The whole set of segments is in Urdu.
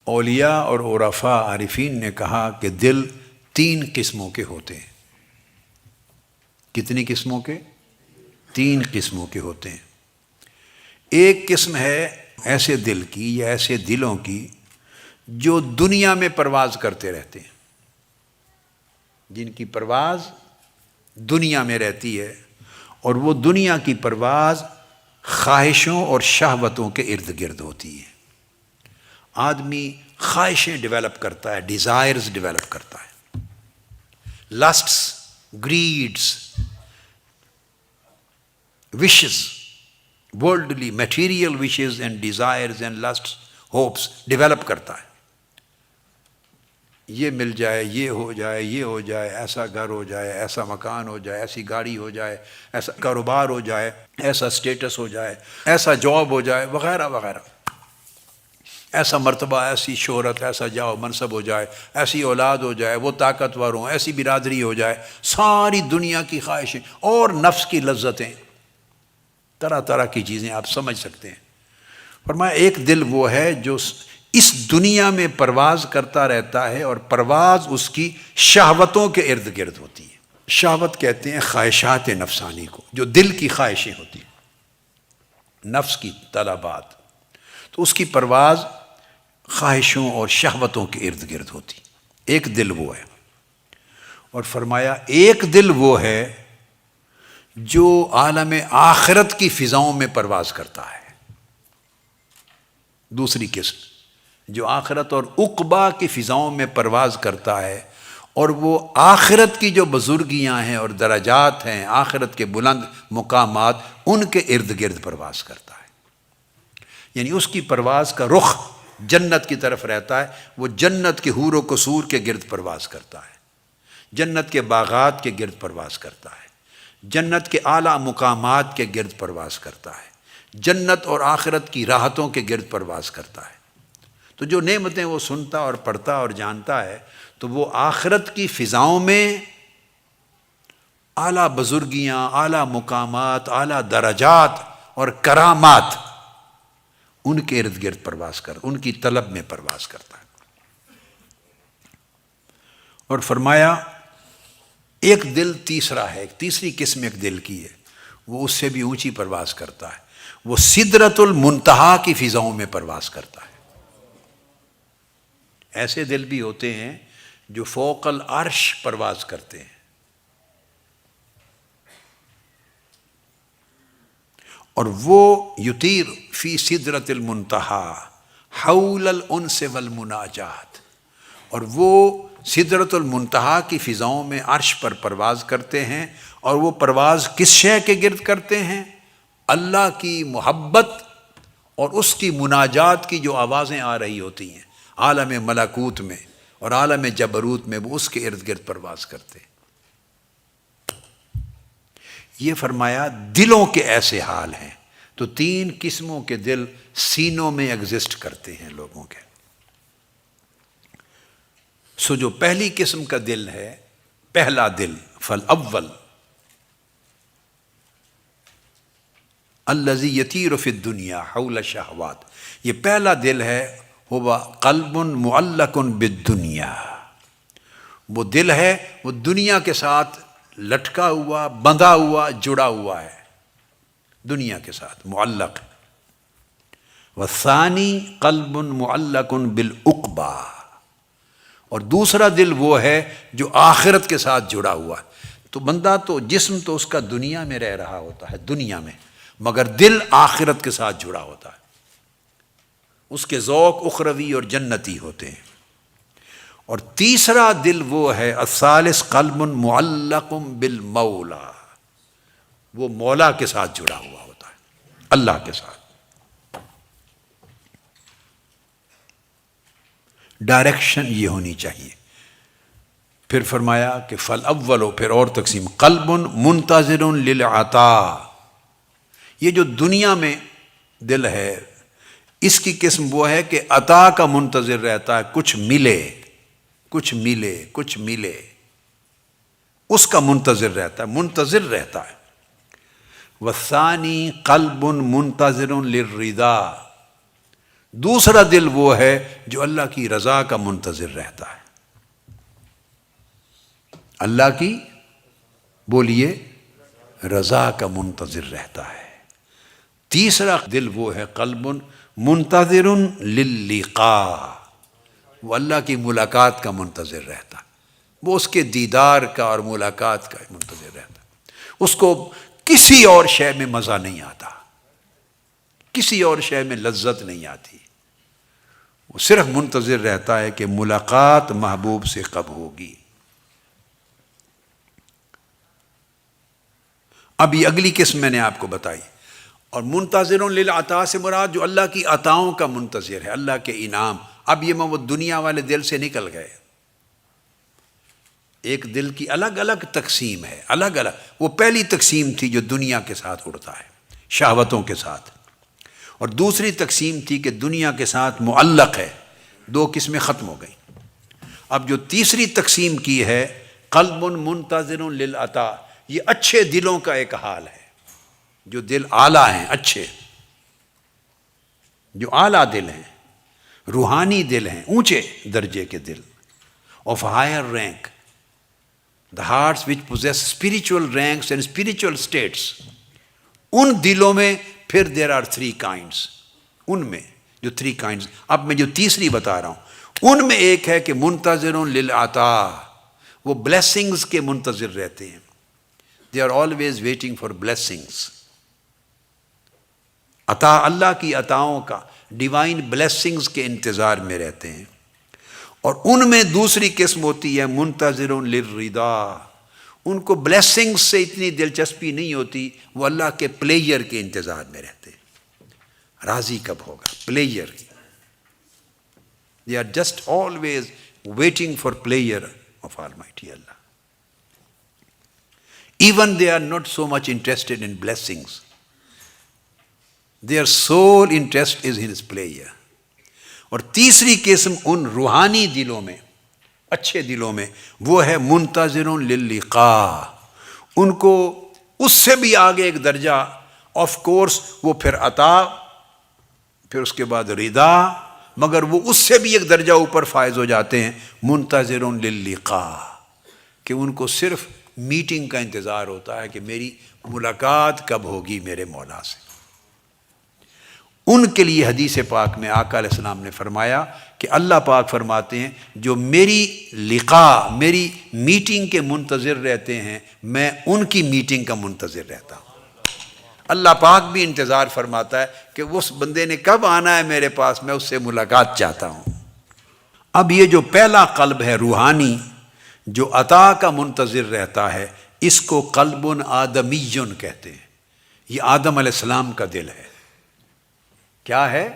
اولیاء اور عرفاء عارفین نے کہا کہ دل 3 قسموں کے ہوتے ہیں۔ کتنی قسموں کے؟ 3 قسموں کے ہوتے ہیں۔ ایک قسم ہے ایسے دل کی یا ایسے دلوں کی جو دنیا میں پرواز کرتے رہتے ہیں، جن کی پرواز دنیا میں رہتی ہے، اور وہ دنیا کی پرواز خواہشوں اور شہوتوں کے ارد گرد ہوتی ہے۔ آدمی خواہشیں ڈیولپ کرتا ہے، ڈیزائرز ڈیولپ کرتا ہے، lists, grades, wishes, worldly material wishes and desires and lists, hopes develop کرتا ہے۔ یہ مل جائے، یہ ہو جائے، یہ ہو جائے، ایسا گھر ہو جائے، ایسا مکان ہو جائے، ایسی گاڑی ہو جائے، ایسا کاروبار ہو جائے، ایسا سٹیٹس ہو جائے، ایسا جاب ہو جائے، وغیرہ وغیرہ، ایسا مرتبہ، ایسی شہرت، ایسا جاؤ منصب ہو جائے، ایسی اولاد ہو جائے، وہ طاقتور ہوں، ایسی برادری ہو جائے، ساری دنیا کی خواہشیں اور نفس کی لذتیں، طرح طرح کی چیزیں آپ سمجھ سکتے ہیں۔ فرمایا ایک دل وہ ہے جو اس دنیا میں پرواز کرتا رہتا ہے، اور پرواز اس کی شہوتوں کے ارد گرد ہوتی ہے۔ شہوت کہتے ہیں خواہشات نفسانی کو، جو دل کی خواہشیں ہوتی ہیں، نفس کی طلبات، تو اس کی پرواز خواہشوں اور شہوتوں کے ارد گرد ہوتی۔ ایک دل وہ ہے۔ اور فرمایا ایک دل وہ ہے جو عالم آخرت کی فضاؤں میں پرواز کرتا ہے۔ دوسری قسم جو آخرت اور عقبہ کی فضاؤں میں پرواز کرتا ہے، اور وہ آخرت کی جو بزرگیاں ہیں اور درجات ہیں، آخرت کے بلند مقامات، ان کے ارد گرد پرواز کرتا ہے۔ یعنی اس کی پرواز کا رخ جنت کی طرف رہتا ہے، وہ جنت کے حور و قصور کے گرد پرواز کرتا ہے، جنت کے باغات کے گرد پرواز کرتا ہے، جنت کے اعلیٰ مقامات کے گرد پرواز کرتا ہے، جنت اور آخرت کی راحتوں کے گرد پرواز کرتا ہے۔ تو جو نعمتیں وہ سنتا اور پڑھتا اور جانتا ہے، تو وہ آخرت کی فضاؤں میں اعلیٰ بزرگیاں، اعلیٰ مقامات، اعلیٰ درجات اور کرامات، ان کے ارد گرد پرواز کر، ان کی طلب میں پرواز کرتا ہے۔ اور فرمایا ایک دل تیسرا ہے، ایک تیسری قسم ایک دل کی ہے، وہ اس سے بھی اونچی پرواز کرتا ہے، وہ سدرۃ المنتہا کی فضاؤں میں پرواز کرتا ہے۔ ایسے دل بھی ہوتے ہیں جو فوق العرش پرواز کرتے ہیں، اور وہ یطیر فی سدرۃ المنتہا حول الانس والمناجات، اور وہ سدرۃ المنتہا کی فضاؤں میں عرش پر پرواز کرتے ہیں، اور وہ پرواز کس شے کے گرد کرتے ہیں؟ اللہ کی محبت اور اس کی مناجات کی جو آوازیں آ رہی ہوتی ہیں عالم ملکوت میں اور عالم جبروت میں، وہ اس کے ارد گرد پرواز کرتے ہیں۔ یہ فرمایا دلوں کے ایسے حال ہیں۔ تو 3 قسموں کے دل سینوں میں ایگزسٹ کرتے ہیں لوگوں کے۔ سو جو پہلی قسم کا دل ہے، پہلا دل، فالاول الذی یطیر فی الدنیا حول الشہوات، یہ پہلا دل ہے، ہوا قلب معلق بالدنیا، وہ دل ہے، وہ دنیا کے ساتھ لٹکا ہوا، بندھا ہوا، جڑا ہوا ہے، دنیا کے ساتھ معلق۔ والثانی قلب معلق بالعقبہ، اور دوسرا دل وہ ہے جو آخرت کے ساتھ جڑا ہوا ہے۔ تو بندہ تو جسم تو اس کا دنیا میں رہ رہا ہوتا ہے، دنیا میں، مگر دل آخرت کے ساتھ جڑا ہوتا ہے، اس کے ذوق اخروی اور جنتی ہوتے ہیں۔ اور تیسرا دل وہ ہے الثالث قلب معلق بالمولا، وہ مولا کے ساتھ جڑا ہوا ہوتا ہے، اللہ کے ساتھ۔ ڈائریکشن یہ ہونی چاہیے۔ پھر فرمایا کہ فالاول، پھر اور تقسیم، قلب منتظر للعطاء، یہ جو دنیا میں دل ہے، اس کی قسم وہ ہے کہ عطا کا منتظر رہتا ہے، کچھ ملے، کچھ ملے، کچھ ملے، اس کا منتظر رہتا ہے، منتظر رہتا ہے۔ والثانی قلب منتظر للرضا، دوسرا دل وہ ہے جو اللہ کی رضا کا منتظر رہتا ہے، اللہ کی بولیے رضا کا منتظر رہتا ہے۔ تیسرا دل وہ ہے قلب منتظر للقاء، وہ اللہ کی ملاقات کا منتظر رہتا ہے، وہ اس کے دیدار کا اور ملاقات کا منتظر رہتا ہے۔ اس کو کسی اور شے میں مزہ نہیں آتا، کسی اور شے میں لذت نہیں آتی، وہ صرف منتظر رہتا ہے کہ ملاقات محبوب سے کب ہوگی۔ اب یہ اگلی قسم میں نے آپ کو بتائی۔ اور منتظر للعطاء سے مراد جو اللہ کی عطاؤں کا منتظر ہے، اللہ کے انعام۔ اب یہ وہ دنیا والے دل سے نکل گئے، ایک دل کی الگ الگ تقسیم ہے، الگ الگ۔ وہ پہلی تقسیم تھی جو دنیا کے ساتھ اڑتا ہے، شہوتوں کے ساتھ، اور دوسری تقسیم تھی کہ دنیا کے ساتھ معلق ہے۔ دو قسمیں ختم ہو گئیں۔ اب جو تیسری تقسیم کی ہے قلب منتظر للعطاء، یہ اچھے دلوں کا ایک حال ہے، جو دل اعلیٰ ہیں، اچھے، جو اعلیٰ دل ہیں، روحانی دل ہیں، اونچے درجے کے دل، of higher rank, the hearts which possess spiritual ranks and spiritual states۔ ان دلوں میں پھر there are three kinds، ان میں جو three kinds، اب میں جو تیسری بتا رہا ہوں، ان میں ایک ہے کہ منتظر للعطاء، وہ blessings کے منتظر رہتے ہیں، they are always waiting for blessings۔ عطا، اللہ کی عطاؤں کا، ڈیوائن بلیسنگز کے انتظار میں رہتے ہیں۔ اور ان میں دوسری قسم ہوتی ہے منتظر للرضا، ان کو بلیسنگز سے اتنی دلچسپی نہیں ہوتی، وہ اللہ کے پلیئر کے انتظار میں رہتے ہیں، راضی کب ہوگا، player. they are just always waiting for pleasure of Almighty Allah۔ Even they are not so much interested in blessings, their sole interest is in His pleasure۔ اور تیسری قسم ان روحانی دلوں میں، اچھے دلوں میں، وہ ہے منتظر للقاء، ان کو اس سے بھی آگے ایک درجہ، آف کورس وہ پھر عطا، پھر اس کے بعد رضا، مگر وہ اس سے بھی ایک درجہ اوپر فائز ہو جاتے ہیں، منتظر للقاء، کہ ان کو صرف میٹنگ کا انتظار ہوتا ہے کہ میری ملاقات کب ہوگی میرے مولا سے۔ ان کے لیے حدیث پاک میں آقا علیہ السلام نے فرمایا کہ اللہ پاک فرماتے ہیں جو میری لقاء، میری میٹنگ کے منتظر رہتے ہیں، میں ان کی میٹنگ کا منتظر رہتا ہوں۔ اللہ پاک بھی انتظار فرماتا ہے کہ اس بندے نے کب آنا ہے میرے پاس، میں اس سے ملاقات چاہتا ہوں۔ اب یہ جو پہلا قلب ہے روحانی، جو عطا کا منتظر رہتا ہے، اس کو قلب آدمی کہتے ہیں۔ یہ آدم علیہ السلام کا دل ہے۔ کیا ہے؟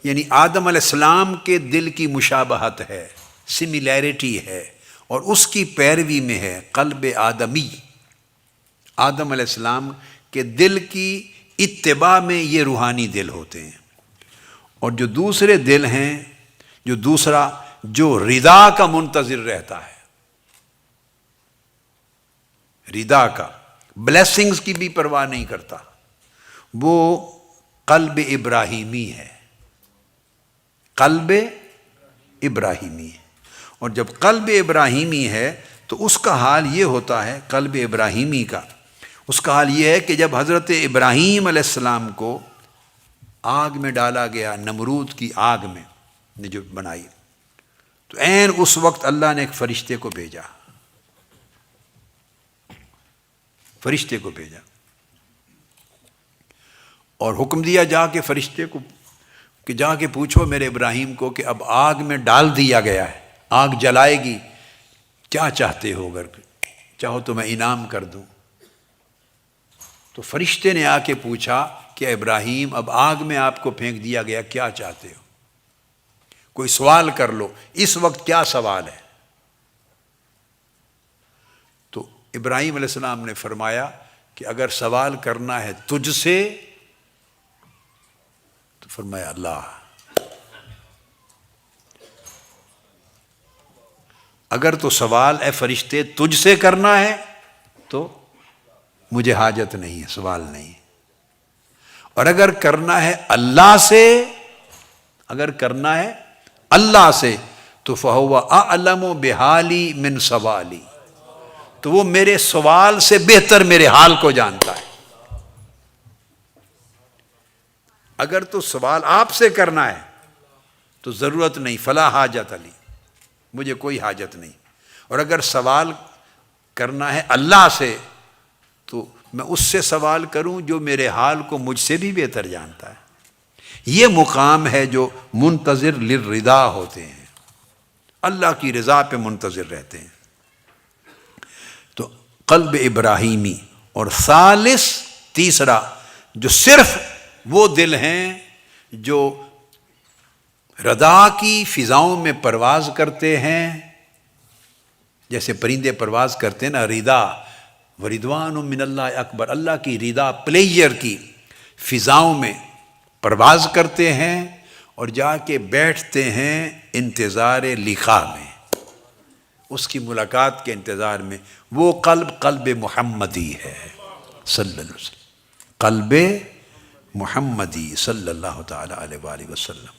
یعنی آدم علیہ السلام کے دل کی مشابہت ہے، سملیرٹی ہے، اور اس کی پیروی میں ہے قلب آدمی۔ آدم علیہ السلام کے دل کی اتباع میں یہ روحانی دل ہوتے ہیں۔ اور جو دوسرے دل ہیں، جو دوسرا جو رضا کا منتظر رہتا ہے، رضا کا، بلیسنگز کی بھی پرواہ نہیں کرتا، وہ قلب ابراہیمی ہے، قلب ابراہیمی ہے۔ اور جب قلب ابراہیمی ہے تو اس کا حال یہ ہوتا ہے، قلب ابراہیمی کا اس کا حال یہ ہے کہ جب حضرت ابراہیم علیہ السلام کو آگ میں ڈالا گیا، نمرود کی آگ میں نے جو بنائی، تو عین اس وقت اللہ نے ایک فرشتے کو بھیجا، فرشتے کو بھیجا اور حکم دیا جا کے فرشتے کو کہ جا کے پوچھو میرے ابراہیم کو کہ اب آگ میں ڈال دیا گیا ہے، آگ جلائے گی، کیا چاہتے ہو، اگر چاہو تو میں انعام کر دوں۔ تو فرشتے نے آ کے پوچھا کہ ابراہیم اب آگ میں آپ کو پھینک دیا گیا، کیا چاہتے ہو، کوئی سوال کر لو، اس وقت کیا سوال ہے؟ تو ابراہیم علیہ السلام نے فرمایا کہ اگر سوال کرنا ہے تجھ سے، تو فرمایا اللہ، اگر تو سوال اے فرشتے تجھ سے کرنا ہے تو مجھے حاجت نہیں ہے، سوال نہیں، اور اگر کرنا ہے اللہ سے اگر کرنا ہے اللہ سے تو فہو اعلم بحالی من سوالی، تو وہ میرے سوال سے بہتر میرے حال کو جانتا ہے۔ اگر تو سوال آپ سے کرنا ہے تو ضرورت نہیں، فلا حاجت علی، مجھے کوئی حاجت نہیں، اور اگر سوال کرنا ہے اللہ سے تو میں اس سے سوال کروں جو میرے حال کو مجھ سے بھی بہتر جانتا ہے۔ یہ مقام ہے جو منتظر للرضا ہوتے ہیں، اللہ کی رضا پہ منتظر رہتے ہیں۔ تو قلب ابراہیمی، اور ثالث تیسرا جو صرف وہ دل ہیں جو رضا کی فضاؤں میں پرواز کرتے ہیں، جیسے پرندے پرواز کرتے ہیں نا، رضا وردوان من اللہ اکبر، اللہ کی رضا پلیجر کی فضاؤں میں پرواز کرتے ہیں اور جا کے بیٹھتے ہیں انتظار لقاء میں، اس کی ملاقات کے انتظار میں۔ وہ قلب محمدی ہے صلی اللہ علیہ وسلم، قلب محمدی صلی اللہ تعالی علیہ وآلہ وسلم۔